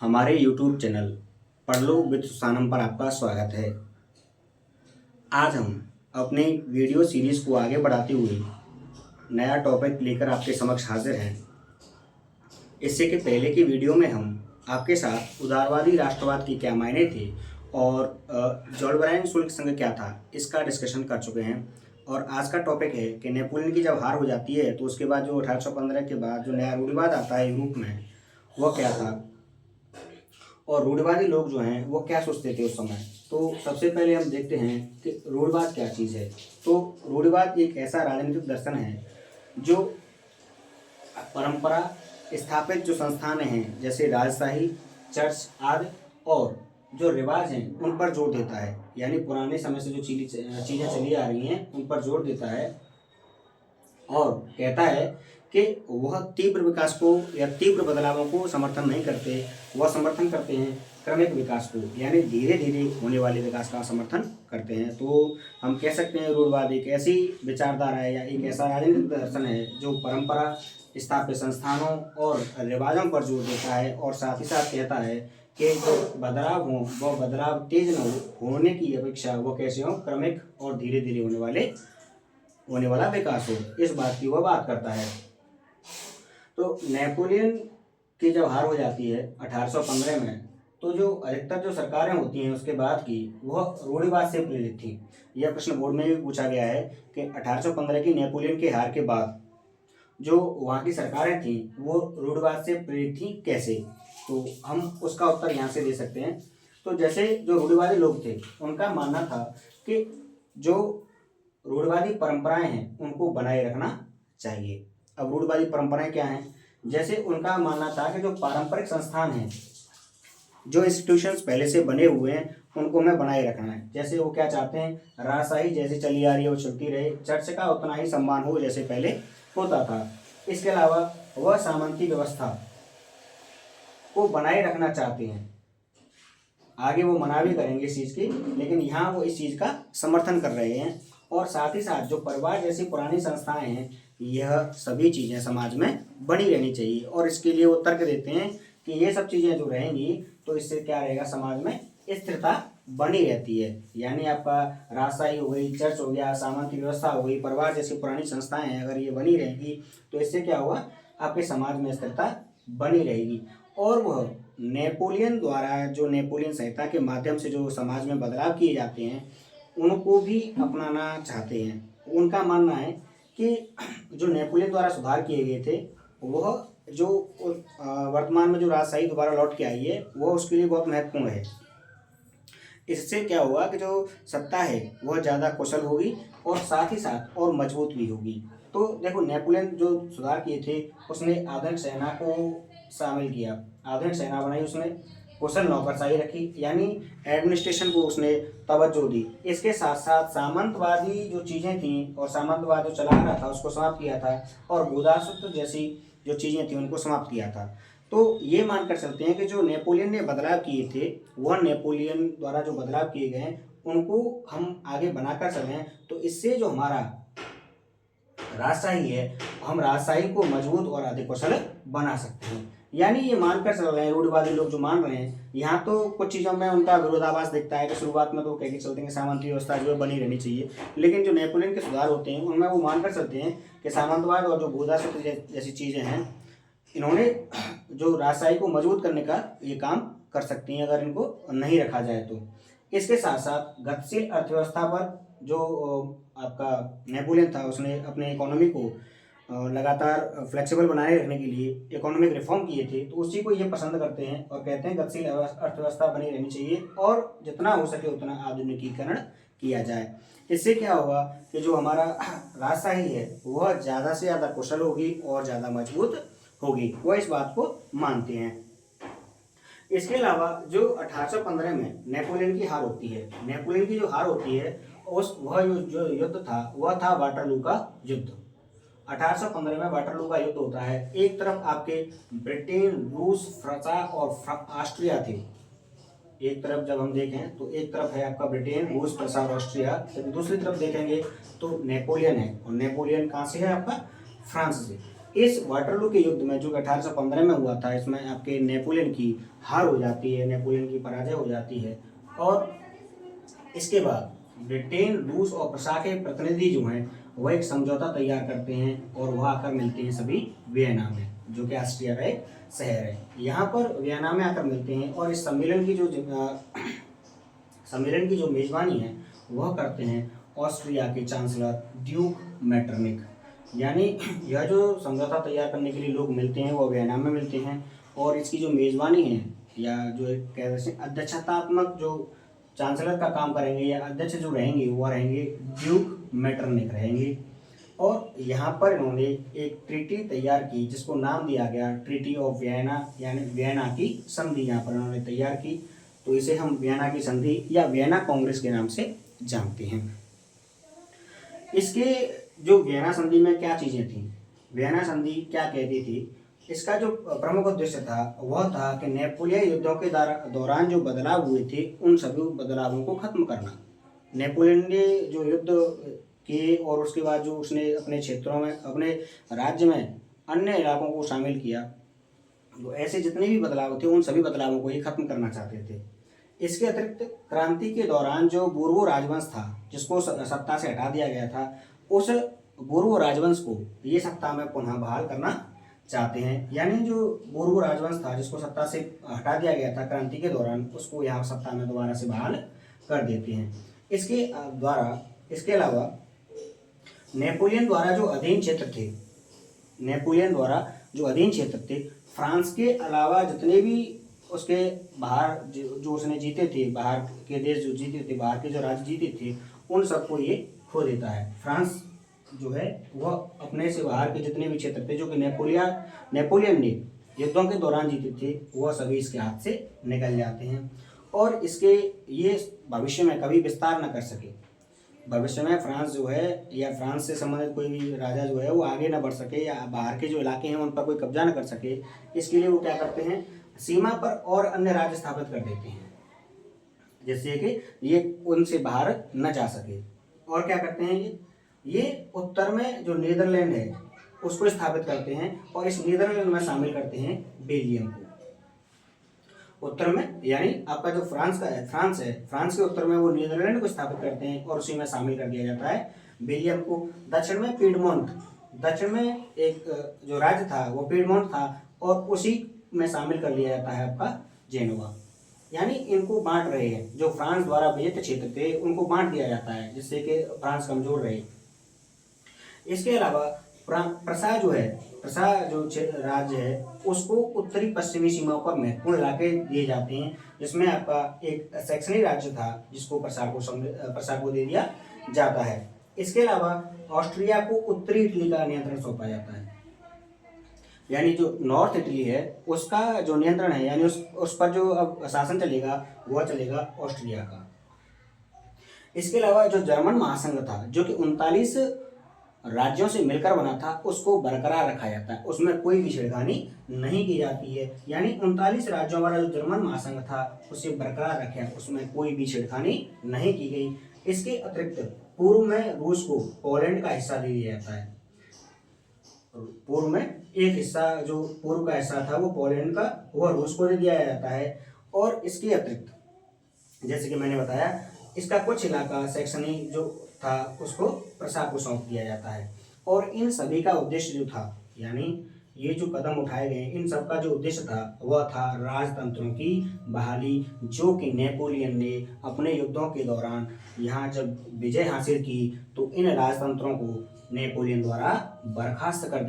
हमारे YouTube channel पढ़ लो with सुसानम पर आपका स्वागत है। आज हम अपने वीडियो सीरीज़ को आगे बढ़ाते हुए नया टॉपिक लेकर आपके समक्ष हाजिर हैं। इससे के पहले की वीडियो में हम आपके साथ उदारवादी राष्ट्रवाद के क्या मायने थे और जोल्बराइन शुल्क संघ क्या था, इसका डिस्कशन कर चुके हैं। और आज का टॉपिक है कि नेपोलियन की जब हार हो जाती है तो उसके बाद जो 1815 के बाद जो नया रूढ़िवाद आता है यूरोप में, वह क्या था और रूढ़िवादी लोग जो हैं वो क्या सोचते थे उस समय। तो सबसे पहले हम देखते हैं कि रूढ़िवाद क्या चीज़ है। तो रूढ़िवाद एक ऐसा राजनीतिक दर्शन है जो परंपरा स्थापित जो संस्थान हैं जैसे राजशाही, चर्च आदि और जो रिवाज हैं उन पर जोर देता है। यानी पुराने समय से जो चीज़ें चली आ रही हैं उन पर जोर देता है और कहता है कि वह तीव्र विकास को या तीव्र बदलावों को समर्थन नहीं करते, वह समर्थन करते हैं क्रमिक विकास को, यानी धीरे धीरे होने वाले विकास का समर्थन करते हैं। तो हम कह सकते हैं रूढ़िवाद एक ऐसी विचारधारा है या एक ऐसा राजनीतिक दर्शन है जो परंपरा स्थापित संस्थानों और रिवाजों पर जोर देता है और साथ ही साथ कहता है कि जो बदलाव हों वह बदलाव तेज न होने की अपेक्षा वह कैसे हों, क्रमिक और धीरे धीरे होने वाला विकास हो, इस बात की वह बात करता है। तो नेपोलियन की जब हार हो जाती है 1815 में, तो जो अधिकतर जो सरकारें होती हैं उसके बाद की वह रूढ़िवाद से प्रेरित थी। यह प्रश्न बोर्ड में भी पूछा गया है कि 1815 की नेपोलियन के हार के बाद जो वहाँ की सरकारें थीं वो रूढ़िवाद से प्रेरित थी कैसे, तो हम उसका उत्तर यहाँ से दे सकते हैं। तो जैसे जो रूढ़िवादी लोग थे उनका मानना था कि जो रूढ़िवादी परंपराएं हैं उनको बनाए रखना चाहिए। अब रूढ़िवादी परंपराएं क्या हैं, जैसे उनका मानना था कि जो पारंपरिक संस्थान हैं, जो इंस्टीट्यूशंस पहले से बने हुए हैं उनको हमें बनाए रखना है। जैसे वो क्या चाहते हैं, राजशाही जैसी चली आ रही है वो चलती रहे, चर्च का उतना ही सम्मान हो जैसे पहले होता था। इसके अलावा वह सामंती व्यवस्था को बनाए रखना चाहते हैं। आगे वो मना भी करेंगे इस चीज़ की, लेकिन यहाँ वो इस चीज़ का समर्थन कर रहे हैं। और साथ ही साथ जो परिवार जैसी पुरानी संस्थाएं हैं, यह सभी चीज़ें समाज में बनी रहनी चाहिए और इसके लिए वो तर्क देते हैं कि ये सब चीज़ें जो रहेंगी तो इससे क्या रहेगा, समाज में स्थिरता बनी रहती है। यानी आपका राजशाही हो गई, चर्च हो गया, सामंती व्यवस्था हो गई, परिवार जैसी पुरानी संस्थाएं हैं, अगर ये बनी रहेंगी तो इससे क्या होगा, आपके समाज में स्थिरता बनी रहेगी। और वह नेपोलियन द्वारा जो नेपोलियन संहिता के माध्यम से जो समाज में बदलाव किए जाते हैं उनको भी अपनाना चाहते हैं। उनका मानना है कि जो नेपोलियन द्वारा सुधार किए गए थे वह जो वर्तमान में जो राजशाही दोबारा लौट के आई है वह उसके लिए बहुत महत्वपूर्ण है। इससे क्या हुआ कि जो सत्ता है वह ज़्यादा कुशल होगी और साथ ही साथ और मजबूत भी होगी। तो देखो नेपोलियन जो सुधार किए थे उसने आधुनिक सेना को शामिल किया, आधुनिक सेना बनाई उसने, कुशल नौकरशाही रखी, यानी एडमिनिस्ट्रेशन को उसने तवज्जो दी। इसके साथ साथ सामंतवादी जो चीज़ें थीं और सामंतवाद जो चला रहा था उसको समाप्त किया था और भूदासत्व जैसी जो चीज़ें थीं उनको समाप्त किया था। तो ये मानकर चलते हैं कि जो नेपोलियन ने बदलाव किए थे वह नेपोलियन द्वारा जो बदलाव किए गए उनको हम आगे बनाकर चलें तो इससे जो हमारा राजशाही है हम राजशाही को मजबूत और अधिक कुशल बना सकते हैं। यानी ये मानकर चल रहे हैं रूढ़िवादी लोग जो मान रहे हैं, यहाँ तो कुछ चीज़ों में उनका विरोधाभास दिखता है कि शुरुआत में तो कह के चलते हैं सामंती व्यवस्था जो है बनी रहनी चाहिए, लेकिन जो नेपोलियन के सुधार होते हैं उनमें वो मानकर चलते हैं कि सामंतवाद और जो भूदासत्व जैसी चीज़ें हैं इन्होंने जो राजशाही को मजबूत करने का ये काम कर सकती हैं अगर इनको नहीं रखा जाए तो। इसके साथ साथ गतिशील अर्थव्यवस्था पर जो आपका नेपोलियन था उसने अपने इकोनॉमी को लगातार फ्लेक्सिबल बनाए रखने के लिए इकोनॉमिक रिफॉर्म किए थे, तो उसी को ये पसंद करते हैं और कहते हैं गतिशील अर्थव्यवस्था बनी रहनी चाहिए और जितना हो सके उतना आधुनिकीकरण किया जाए। इससे क्या होगा कि जो हमारा राजशाही है वह ज़्यादा से ज़्यादा कुशल होगी और ज़्यादा मजबूत होगी, वह इस बात को मानते हैं। इसके अलावा जो 1815 में नेपोलियन की हार होती है, नेपोलियन की जो हार होती है उस वह जो युद्ध था वह था वाटरलू का युद्ध। 1815 में वाटरलू का युद्ध होता है। एक तरफ आपके ब्रिटेन, रूस, फ्रांस और ऑस्ट्रिया थे। एक तरफ जब हम देखें तो एक तरफ है आपका ब्रिटेन, रूस, फ्रांस और ऑस्ट्रिया, तो दूसरी तरफ देखेंगे तो नेपोलियन है और नेपोलियन कहाँ से है, आपका फ्रांस से। इस वाटरलू के युद्ध में जो कि 1815 में हुआ था, इसमें आपके नेपोलियन की हार हो जाती है, नेपोलियन की पराजय हो जाती है। और इसके बाद ब्रिटेन, रूस और प्रशा के प्रतिनिधि जो हैं वह एक समझौता तैयार करते हैं और वह आकर मिलते हैं सभी वियना में, जो कि ऑस्ट्रिया का एक शहर है। यहाँ पर वियना में आकर मिलते हैं और इस सम्मेलन की जो मेजबानी है वह करते हैं ऑस्ट्रिया के चांसलर ड्यूक मेटरनिक। यानी यह जो समझौता तैयार करने के लिए लोग मिलते हैं वो वियना में मिलते हैं, और इसकी जो मेजबानी है या जो कह सकते हैं अध्यक्षतात्मक जो चांसलर का काम करेंगे या अध्यक्ष जो रहेंगे वो रहेंगे ड्यूक मेटरनिक रहेंगे। और यहाँ पर इन्होंने एक ट्रीटी तैयार की जिसको नाम दिया गया ट्रीटी ऑफ वियना, यानी वियना की संधि यहाँ पर इन्होंने तैयार की। तो इसे हम वियना की संधि या वियना कांग्रेस के नाम से जानते हैं। इसके जो वियना संधि में क्या चीज़ें थी, वियना संधि क्या कहती थी, इसका जो प्रमुख उद्देश्य था वह था कि नेपोलियन युद्धों के दौरान जो बदलाव हुए थे उन सभी बदलावों को खत्म करना। नेपोलियन ने जो युद्ध किए और उसके बाद जो उसने अपने क्षेत्रों में, अपने राज्य में अन्य इलाकों को शामिल किया, तो ऐसे जितने भी बदलाव थे उन सभी बदलावों को ये खत्म करना चाहते थे। इसके अतिरिक्त क्रांति के दौरान जो बोर्बो राजवंश था जिसको सत्ता से हटा दिया गया था, उस बोर्बो राजवंश को ये सत्ता में पुनः बहाल करना चाहते हैं। यानी जो बोर्बो राजवंश था जिसको सत्ता से हटा दिया गया था क्रांति के दौरान, उसको यहाँ सत्ता में दोबारा से बहाल कर देते हैं। इसके अलावा नेपोलियन द्वारा जो अधीन क्षेत्र थे, फ्रांस के अलावा जितने भी उसके बाहर जो उसने जीते थे, बाहर के देश जो जीते थे, बाहर के जो राज्य जीते थे, उन सबको ये खो देता है। फ्रांस जो है वह अपने से बाहर के जितने भी क्षेत्र थे जो कि नेपोलियन ने युद्धों के दौरान जीते थे, वह सभी इसके हाथ से निकल जाते हैं। और इसके ये भविष्य में कभी विस्तार न कर सके। भविष्य में फ्रांस जो है या फ्रांस से संबंधित कोई भी राजा जो है वो आगे न बढ़ सके या बाहर के जो इलाके हैं उन पर कोई कब्जा न कर सके, इसके लिए वो क्या करते हैं, सीमा पर और अन्य राज्य स्थापित कर देते हैं जिससे कि ये उनसे बाहर न जा सके। और क्या करते हैं, ये उत्तर में जो नीदरलैंड है उसको स्थापित करते हैं और इस नीदरलैंड में शामिल करते हैं बेल्जियम को। उत्तर में यानी आपका जो फ्रांस है, फ्रांस के उत्तर में वो नीदरलैंड को स्थापित करते हैं और उसी में शामिल कर दिया जाता है बेल्जियम को। दक्षिण में पीडमोंट, दक्षिण में एक जो राज्य था वो पीडमोंट था और उसी में शामिल कर लिया जाता है आपका जेनोवा। यानी इनको बांट रहे हैं, जो फ्रांस द्वारा विजित क्षेत्र थे उनको बांट दिया जाता है जिससे कि फ्रांस कमजोर रहे। इसके अलावा प्रशा जो राज्य है उसको उत्तरी पश्चिमी सीमाओं पर महत्वपूर्ण इलाके दिए जाते हैं, जिसमें आपका एक सैक्सनी राज्य था जिसको प्रशा को दे दिया जाता है। इसके अलावा ऑस्ट्रिया को उत्तरी इटली का नियंत्रण सौंपा जाता है, यानी जो नॉर्थ इटली है उसका जो नियंत्रण है, यानी उस पर जो अब शासन चलेगा वह चलेगा ऑस्ट्रिया का। इसके अलावा जो जर्मन महासंघ था जो कि 39 राज्यों से मिलकर बना था उसको बरकरार रखा जाता है, उसमें कोई भी छेड़खानी नहीं की जाती है। यानी 39 राज्यों वाला जो जर्मन महासंघ था उसे बरकरार रखा, उसमें कोई भी छेड़खानी नहीं की गई। इसके अतिरिक्त पूर्व में रूस को पोलैंड का हिस्सा दे दिया जाता है। पूर्व में एक हिस्सा जो पूर्व का हिस्सा था वो पोलैंड का, वह रूस को दे दिया जाता है। और इसके अतिरिक्त जैसे कि मैंने बताया इसका कुछ इलाका सैक्सनी जो था उसको प्रशा को सौंप दिया जाता है। और इन सभी का उद्देश्य जो था, यानी ये जो कदम उठाए गए इन सब का जो उद्देश्य था वह था राजतंत्रों की बहाली, जो कि नेपोलियन ने अपने युद्धों के दौरान यहाँ जब विजय हासिल की तो इन राजतंत्रों को नेपोलियन द्वारा बर्खास्त कर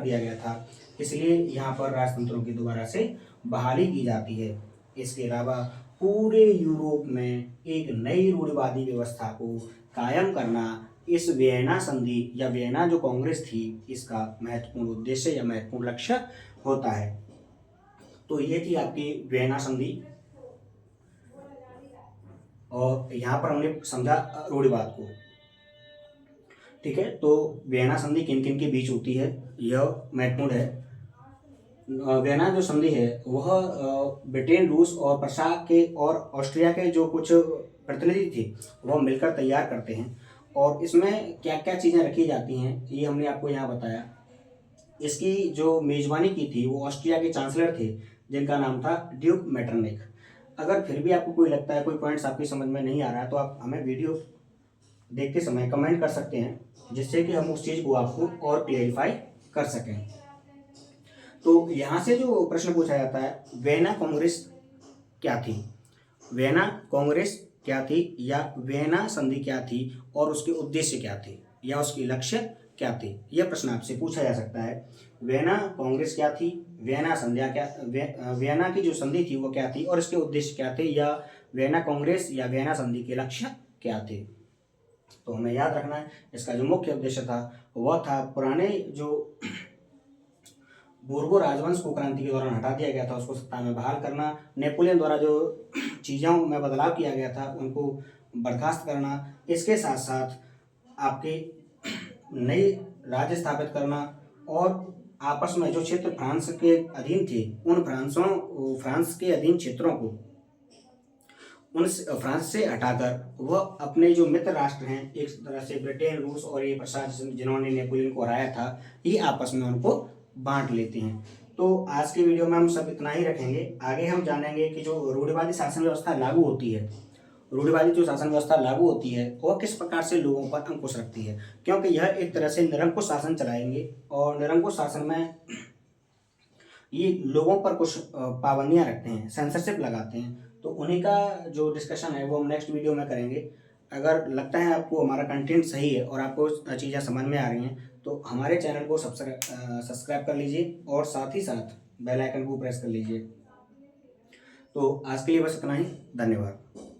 दिया गया था, इसलिए यहाँ पर राजतंत्रों की दोबारा से बहाली की जाती है। इसके अलावा पूरे यूरोप में एक नई रूढ़िवादी व्यवस्था को कायम करना इस वियना संधि या वियना जो कांग्रेस थी इसका महत्वपूर्ण उद्देश्य या महत्वपूर्ण लक्ष्य होता है। तो ये थी आपकी वियना संधि और यहाँ पर हमने समझा रूढ़िवाद को। ठीक है, तो वियना संधि किन किन के बीच होती है यह महत्वपूर्ण है। वियना जो संधि है वह ब्रिटेन, रूस और प्रशा के और ऑस्ट्रिया के जो कुछ प्रतिनिधि थे वह मिलकर तैयार करते हैं और इसमें क्या क्या चीज़ें रखी जाती हैं ये हमने आपको यहाँ बताया। इसकी जो मेज़बानी की थी वो ऑस्ट्रिया के चांसलर थे, जिनका नाम था ड्यूक मेटरनिख। अगर फिर भी आपको कोई लगता है, कोई पॉइंट्स आपकी समझ में नहीं आ रहा है, तो आप हमें वीडियो देखते समय कमेंट कर सकते हैं, जिससे कि हम उस चीज़ को आपको और क्लेरिफाई कर सकें। तो यहाँ से जो प्रश्न पूछा जाता है, वियना कांग्रेस क्या थी? वियना कांग्रेस क्या थी, या वियना संधि क्या थी, और उसके उद्देश्य क्या थे, या उसके लक्ष्य क्या थे? यह प्रश्न आपसे पूछा जा सकता है। वियना कांग्रेस क्या थी, वियना संध्या क्या, वियना की जो संधि थी वो क्या थी, और इसके उद्देश्य क्या थे, या वियना कांग्रेस या वियना संधि के लक्ष्य क्या थे? तो हमें याद रखना है, इसका जो मुख्य उद्देश्य था वह था पुराने जो बोर्बो राजवंश को क्रांति के दौरान हटा दिया गया था, उसको सत्ता में बहाल करना। नेपोलियन द्वारा जो चीज़ों में बदलाव किया गया था उनको बर्खास्त करना। इसके साथ साथ आपके नई राज्य स्थापित करना, और आपस में जो क्षेत्र फ्रांस के अधीन थे उन फ्रांस के अधीन क्षेत्रों को उन फ्रांस से हटाकर वह अपने जो मित्र राष्ट्र हैं, एक तरह से ब्रिटेन, रूस और ये प्रशासन जिन्होंने नेपोलियन को हराया था, ये आपस में उनको बांट लेते हैं। तो आज की वीडियो में हम सब इतना ही रखेंगे। आगे हम जानेंगे कि जो रूढ़िवादी शासन व्यवस्था लागू होती है, रूढ़िवादी जो शासन व्यवस्था लागू होती है वह किस प्रकार से लोगों पर अंकुश रखती है, क्योंकि यह एक तरह से निरंकुश शासन चलाएंगे, और निरंकुश शासन में ये लोगों पर कुछ पाबंदियां रखते हैं, सेंसरशिप लगाते हैं। तो उन्हीं का जो डिस्कशन है वो हम नेक्स्ट वीडियो में करेंगे। अगर लगता है आपको हमारा कंटेंट सही है और आपको चीज़ें समझ में आ रही हैं, तो हमारे चैनल को सब्सक्राइब कर लीजिए, और साथ ही साथ बेल आइकन को प्रेस कर लीजिए। तो आज के लिए बस इतना ही। धन्यवाद।